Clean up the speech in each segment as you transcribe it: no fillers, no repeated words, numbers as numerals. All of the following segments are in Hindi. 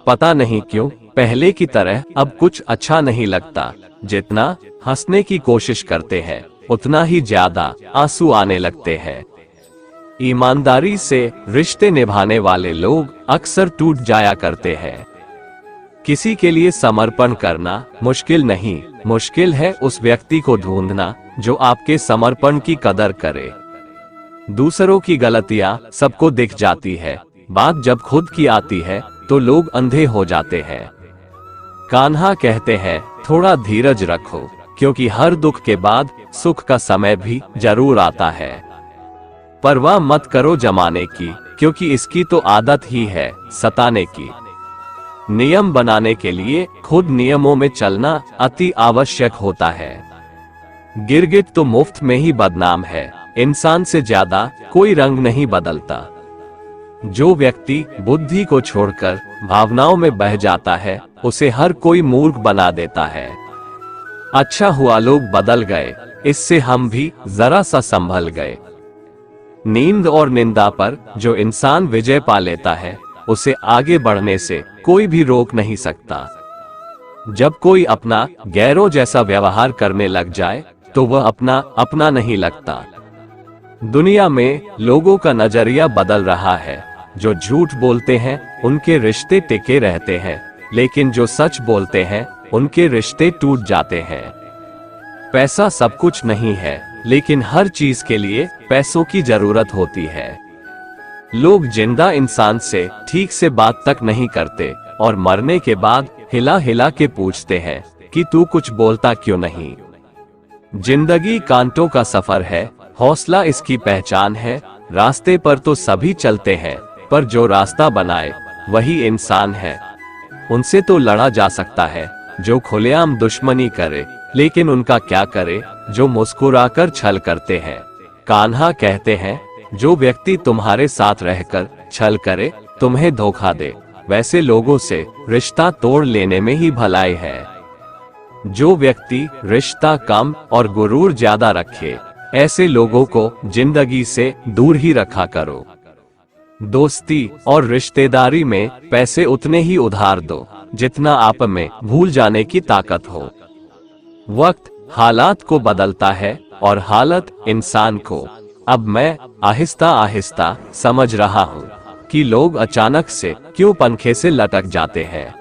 पता नहीं क्यों पहले की तरह अब कुछ अच्छा नहीं लगता। जितना हंसने की कोशिश करते हैं उतना ही ज्यादा आंसू आने लगते हैं। ईमानदारी से रिश्ते निभाने वाले लोग अक्सर टूट जाया करते हैं। किसी के लिए समर्पण करना मुश्किल नहीं, मुश्किल है उस व्यक्ति को ढूंढना जो आपके समर्पण की कदर करे। दूसरों की गलतियां सबको दिख जाती है, बात जब खुद की आती है तो लोग अंधे हो जाते हैं। कान्हा कहते हैं थोड़ा धीरज रखो, क्योंकि हर दुख के बाद सुख का समय भी जरूर आता है। परवाह मत करो जमाने की, क्योंकि इसकी तो आदत ही है सताने की। नियम बनाने के लिए खुद नियमों में चलना अति आवश्यक होता है। गिरगिट तो मुफ्त में ही बदनाम है, इंसान से ज्यादा कोई रंग नहीं बदलता। जो व्यक्ति बुद्धि को छोड़कर भावनाओं में बह जाता है उसे हर कोई मूर्ख बना देता है। अच्छा हुआ लोग बदल गए, इससे हम भी जरा सा संभल गए। नींद और निंदा पर जो इंसान विजय पा लेता है उसे आगे बढ़ने से कोई भी रोक नहीं सकता। जब कोई अपना गैरों जैसा व्यवहार करने लग जाए तो वह अपना नहीं लगता। दुनिया में लोगों का नजरिया बदल रहा है। जो झूठ बोलते हैं उनके रिश्ते टिके रहते हैं, लेकिन जो सच बोलते हैं उनके रिश्ते टूट जाते हैं। पैसा सब कुछ नहीं है, लेकिन हर चीज के लिए पैसों की जरूरत होती है। लोग जिंदा इंसान से ठीक से बात तक नहीं करते और मरने के बाद हिला हिला के पूछते हैं कि तू कुछ बोलता क्यों नहीं। जिंदगी कांटों का सफर है, हौसला इसकी पहचान है। रास्ते पर तो सभी चलते हैं, पर जो रास्ता बनाए वही इंसान है। उनसे तो लड़ा जा सकता है जो खुलेआम दुश्मनी करे, लेकिन उनका क्या करे जो मुस्कुराकर छल करते हैं। कान्हा कहते हैं जो व्यक्ति तुम्हारे साथ रहकर छल करे, तुम्हें धोखा दे, वैसे लोगों से रिश्ता तोड़ लेने में ही भलाई है। जो व्यक्ति रिश्ता कम और गुरूर ज्यादा रखे, ऐसे लोगों को जिंदगी से दूर ही रखा करो। दोस्ती और रिश्तेदारी में पैसे उतने ही उधार दो जितना आप में भूल जाने की ताकत हो। वक्त हालात को बदलता है और हालत इंसान को। अब मैं आहिस्ता आहिस्ता समझ रहा हूँ कि लोग अचानक से क्यों पंखे से लटक जाते हैं।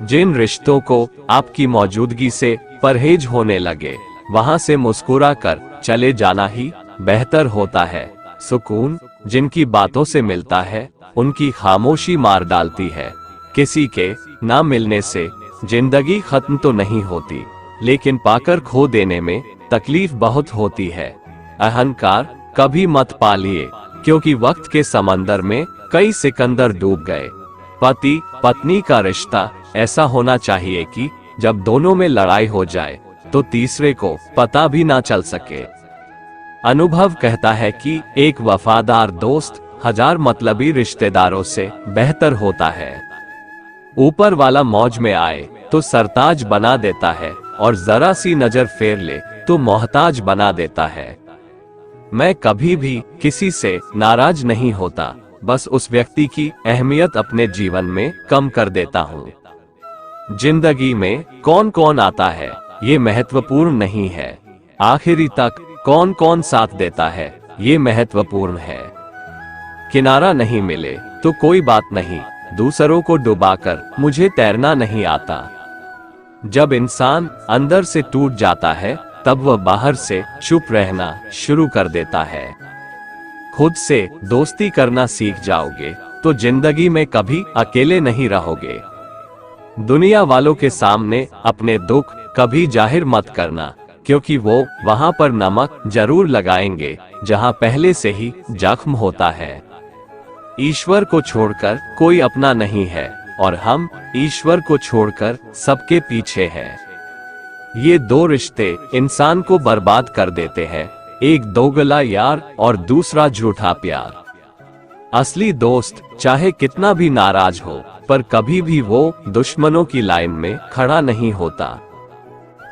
जिन रिश्तों को आपकी मौजूदगी से परहेज होने लगे, वहां से मुस्कुरा कर चले जाना ही बेहतर होता है। सुकून जिनकी बातों से मिलता है, उनकी खामोशी मार डालती है। किसी के ना मिलने से जिंदगी खत्म तो नहीं होती, लेकिन पाकर खो देने में तकलीफ बहुत होती है। अहंकार कभी मत पालिए, क्योंकि वक्त के समंदर में कई सिकंदर डूब गए। पति पत्नी का रिश्ता ऐसा होना चाहिए कि जब दोनों में लड़ाई हो जाए तो तीसरे को पता भी ना चल सके। अनुभव कहता है कि एक वफादार दोस्त हजार मतलबी रिश्तेदारों से बेहतर होता है। ऊपर वाला मौज में आए तो सरताज बना देता है, और जरा सी नजर फेर ले तो मोहताज बना देता है। मैं कभी भी किसी से नाराज नहीं होता, बस उस व्यक्ति की अहमियत अपने जीवन में कम कर देता हूँ। जिंदगी में कौन कौन आता है ये महत्वपूर्ण नहीं है, आखिरी तक कौन कौन साथ देता है ये महत्वपूर्ण है। किनारा नहीं मिले तो कोई बात नहीं, दूसरों को डुबाकर मुझे तैरना नहीं आता। जब इंसान अंदर से टूट जाता है तब वह बाहर से चुप रहना शुरू कर देता है। खुद से दोस्ती करना सीख जाओगे तो जिंदगी में कभी अकेले नहीं रहोगे। दुनिया वालों के सामने अपने दुख कभी जाहिर मत करना, क्योंकि वो वहां पर नमक जरूर लगाएंगे जहां पहले से ही जख्म होता है। ईश्वर को छोड़कर कोई अपना नहीं है, और हम ईश्वर को छोड़कर सबके पीछे हैं। ये दो रिश्ते इंसान को बर्बाद कर देते हैं, एक दोगला यार और दूसरा झूठा प्यार। असली दोस्त चाहे कितना भी नाराज हो, पर कभी भी वो दुश्मनों की लाइन में खड़ा नहीं होता।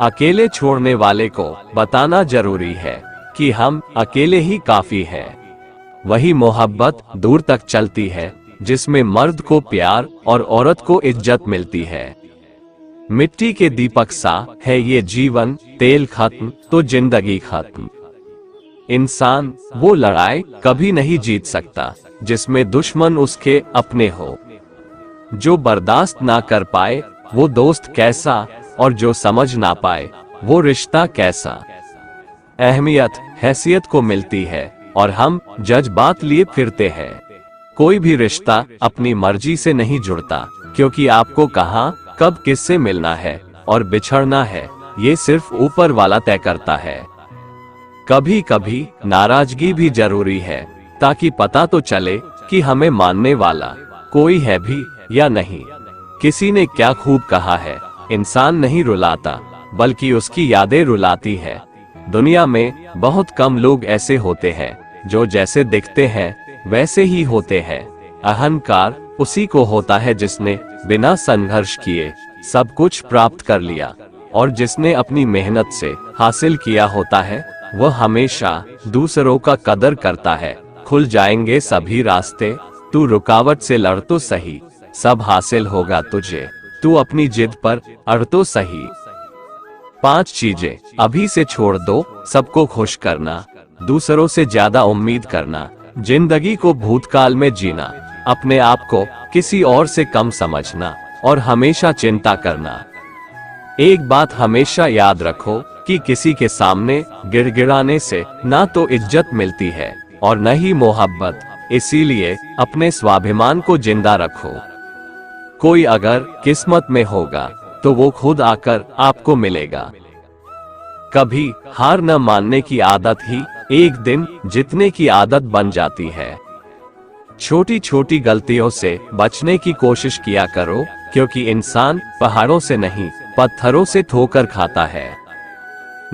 अकेले छोड़ने वाले को बताना जरूरी है कि हम अकेले ही काफी हैं। वही मोहब्बत दूर तक चलती है जिसमें मर्द को प्यार और औरत को इज्जत मिलती है। मिट्टी के दीपक सा है ये जीवन, तेल खत्म तो जिंदगी खत्म। इंसान वो लड़ाई कभी नहीं जीत सकता जिसमें दुश्मन उसके अपने हो। जो बर्दाश्त ना कर पाए वो दोस्त कैसा, और जो समझ ना पाए वो रिश्ता कैसा। अहमियत हैसियत को मिलती है और हम जज्बात लिए फिरते हैं। कोई भी रिश्ता अपनी मर्जी से नहीं जुड़ता, क्योंकि आपको कहां कब किससे मिलना है और बिछड़ना है ये सिर्फ ऊपर वाला तय करता है। कभी कभी नाराजगी भी जरूरी है, ताकि पता तो चले कि हमें मानने वाला कोई है भी या नहीं। किसी ने क्या खूब कहा है, इंसान नहीं रुलाता बल्कि उसकी यादें रुलाती है। दुनिया में बहुत कम लोग ऐसे होते हैं जो जैसे दिखते हैं वैसे ही होते हैं। अहंकार उसी को होता है जिसने बिना संघर्ष किए सब कुछ प्राप्त कर लिया, और जिसने अपनी मेहनत से हासिल किया होता है वह हमेशा दूसरों का कदर करता है। खुल जाएंगे सभी रास्ते, तू रुकावट से लड़ तो सही, सब हासिल होगा तुझे, तू अपनी जिद पर अड़ तो सही। 5 चीजें अभी से छोड़ दो, सबको खुश करना, दूसरों से ज्यादा उम्मीद करना, जिंदगी को भूतकाल में जीना, अपने आप को किसी और से कम समझना और हमेशा चिंता करना। एक बात हमेशा याद रखो कि किसी के सामने गिड़गिड़ाने से ना तो इज्जत मिलती है और न ही मोहब्बत, इसीलिए अपने स्वाभिमान को जिंदा रखो। कोई अगर किस्मत में होगा तो वो खुद आकर आपको मिलेगा। कभी हार न मानने की आदत ही एक दिन जीतने की आदत बन जाती है। छोटी छोटी गलतियों से बचने की कोशिश किया करो, क्योंकि इंसान पहाड़ों से नहीं पत्थरों से ठोकर खाता है।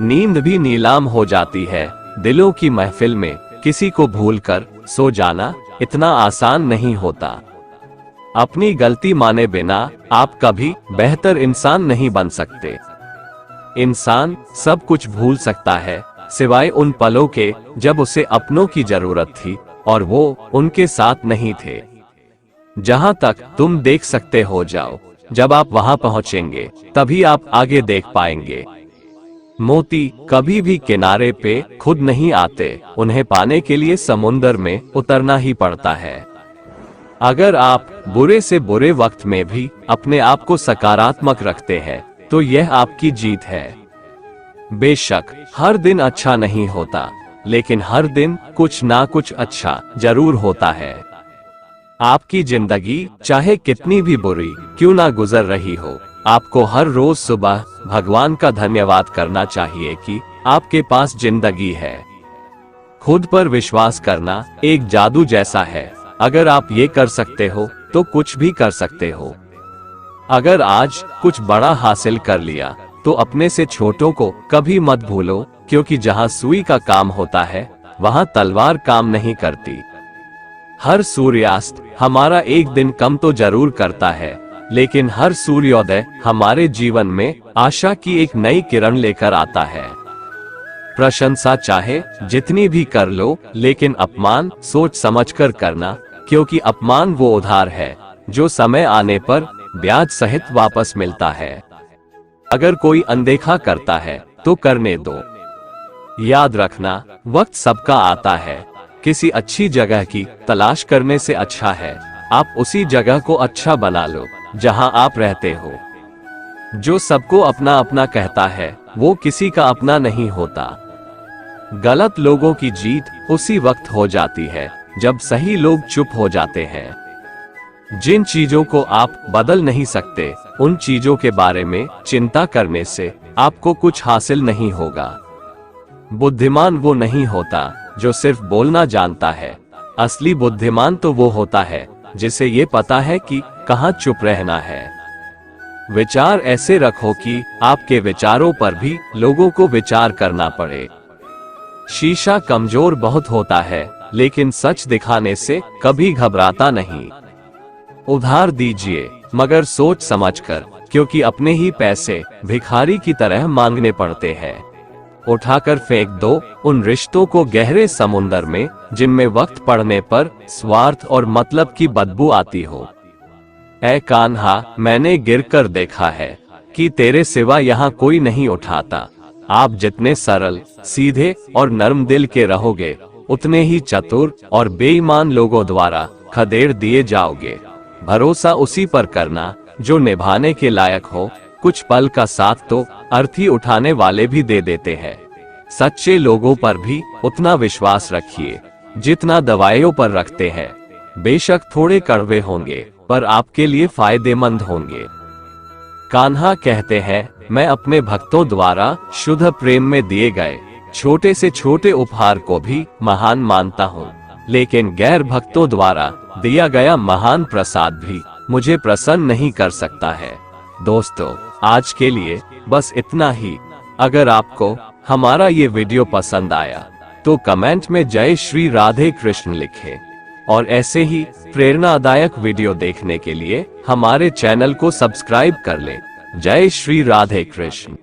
नींद भी नीलाम हो जाती है। दिलों की महफिल में किसी को भूलकर सो जाना इतना आसान नहीं होता। अपनी गलती माने बिना आप कभी बेहतर इंसान नहीं बन सकते। इंसान सब कुछ भूल सकता है सिवाय उन पलों के जब उसे अपनों की जरूरत थी और वो उनके साथ नहीं थे। जहां तक तुम देख सकते हो जाओ, जब आप वहां पहुंचेंगे तभी आप आगे देख पाएंगे। मोती कभी भी किनारे पे खुद नहीं आते, उन्हें पाने के लिए समुंदर में उतरना ही पड़ता है। अगर आप बुरे से बुरे वक्त में भी अपने आप को सकारात्मक रखते हैं तो यह आपकी जीत है। बेशक हर दिन अच्छा नहीं होता, लेकिन हर दिन कुछ ना कुछ अच्छा जरूर होता है। आपकी जिंदगी चाहे कितनी भी बुरी क्यों ना गुजर रही हो, आपको हर रोज सुबह भगवान का धन्यवाद करना चाहिए कि आपके पास जिंदगी है। खुद पर विश्वास करना एक जादू जैसा है। अगर आप ये कर सकते हो तो कुछ भी कर सकते हो। अगर आज कुछ बड़ा हासिल कर लिया तो अपने से छोटों को कभी मत भूलो, क्योंकि जहां सुई का काम होता है वहां तलवार काम नहीं करती। हर सूर्यास्त हमारा एक दिन कम तो जरूर करता है, लेकिन हर सूर्योदय हमारे जीवन में आशा की एक नई किरण लेकर आता है। प्रशंसा चाहे जितनी भी कर लो, लेकिन अपमान सोच समझकर करना, क्योंकि अपमान वो उधार है जो समय आने पर ब्याज सहित वापस मिलता है। अगर कोई अनदेखा करता है तो करने दो। याद रखना, वक्त सबका आता है। किसी अच्छी जगह की तलाश करने से अच्छा है आप उसी जगह को अच्छा बना लो जहां आप रहते हो। जो सबको अपना अपना कहता है वो किसी का अपना नहीं होता। गलत लोगों की जीत उसी वक्त हो जाती है जब सही लोग चुप हो जाते हैं। जिन चीजों को आप बदल नहीं सकते, उन चीजों के बारे में चिंता करने से आपको कुछ हासिल नहीं होगा। बुद्धिमान वो नहीं होता जो सिर्फ बोलना जानता है। असली बुद्धिमान तो वो होता है जिसे ये पता है कि कहाँ चुप रहना है। विचार ऐसे रखो कि आपके विचारों पर भी लोगों को विचार करना पड़े। शीशा कमजोर बहुत होता है, लेकिन सच दिखाने से कभी घबराता नहीं। उधार दीजिए मगर सोच समझकर, क्योंकि अपने ही पैसे भिखारी की तरह मांगने पड़ते हैं। उठाकर फेंक दो उन रिश्तों को गहरे समुंदर में जिनमें वक्त पड़ने पर स्वार्थ और मतलब की बदबू आती हो। ऐ कान्हा, मैंने गिरकर देखा है कि तेरे सिवा यहाँ कोई नहीं उठाता। आप जितने सरल, सीधे और नर्म दिल के रहोगे, उतने ही चतुर और बेईमान लोगों द्वारा खदेड़ दिए जाओगे। भरोसा उसी पर करना जो निभाने के लायक हो। कुछ पल का साथ तो अर्थी उठाने वाले भी दे देते हैं। सच्चे लोगों पर भी उतना विश्वास रखिए जितना दवाइयों पर रखते हैं। बेशक थोड़े कड़वे होंगे पर आपके लिए फायदेमंद होंगे। कान्हा कहते हैं, मैं अपने भक्तों द्वारा शुद्ध प्रेम में दिए गए छोटे से छोटे उपहार को भी महान मानता हूँ, लेकिन गैर भक्तों द्वारा दिया गया महान प्रसाद भी मुझे प्रसन्न नहीं कर सकता है। दोस्तों, आज के लिए बस इतना ही। अगर आपको हमारा ये वीडियो पसंद आया तो कमेंट में जय श्री राधे कृष्ण लिखें और ऐसे ही प्रेरणादायक वीडियो देखने के लिए हमारे चैनल को सब्सक्राइब कर लें। जय श्री राधे कृष्ण।